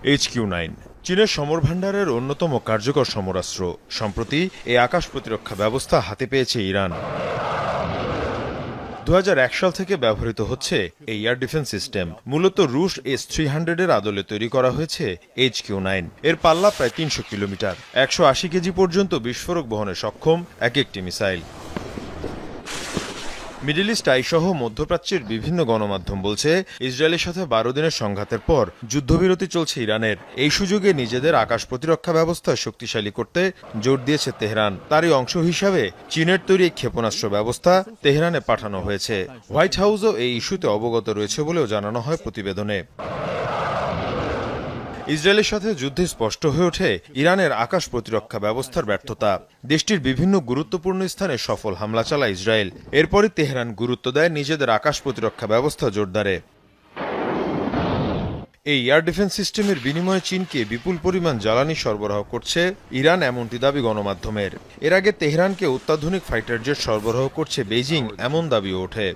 HQ-9 চীনের সমরভাণ্ডারের অন্যতম কার্যকর সমরাস্ত্র। সম্প্রতি এই আকাশ প্রতিরক্ষা ব্যবস্থা হাতে পেয়েছে ইরান। 2001 সাল থেকে ব্যবহৃত হচ্ছে এই এয়ার ডিফেন্স সিস্টেম। মূলত রুশ S-300 এর আদলে তৈরি করা হয়েছে HQ-9। এর পাল্লা প্রায় 300 কিলোমিটার, 180 কেজি পর্যন্ত বিস্ফোরক বহনে সক্ষম এক একটি মিসাইল। মিডল ইস্ট আই সহ মধ্যপ্রাচ্যের বিভিন্ন গণমাধ্যম বলছে, ইসরায়েলের সাথে 12 দিনের সংঘাতের পর যুদ্ধবিরতি চলছে ইরানের। এই সুযোগে নিজেদের আকাশ প্রতিরক্ষা ব্যবস্থা শক্তিশালী করতে জোর দিয়েছে তেহরান। তারই অংশ হিসাবে চীনের তৈরি ক্ষেপণাস্ত্র ব্যবস্থা তেহরানে পাঠানো হয়েছে। হোয়াইট হাউসও এই ইস্যুতে অবগত রয়েছে বলেও জানানো হয় প্রতিবেদনে। ইসরায়েলের সাথে যুদ্ধে স্পষ্ট হয়ে ওঠে ইরানের আকাশ প্রতিরক্ষা ব্যবস্থার ব্যর্থতা। দেশটির বিভিন্ন গুরুত্বপূর্ণ স্থানে সফল হামলা চালায় ইসরায়েল। এরপরই তেহরান গুরুত্ব দেয় নিজেদের আকাশ প্রতিরক্ষা ব্যবস্থা জোরদারে। এই এয়ার ডিফেন্স সিস্টেমের বিনিময়ে চীনকে বিপুল পরিমাণ জ্বালানি সরবরাহ করছে ইরান, এমনটি দাবি গণমাধ্যমের। এর আগে তেহরানকে অত্যাধুনিক ফাইটার জেট সরবরাহ করছে বেইজিং, এমন দাবিও ওঠে।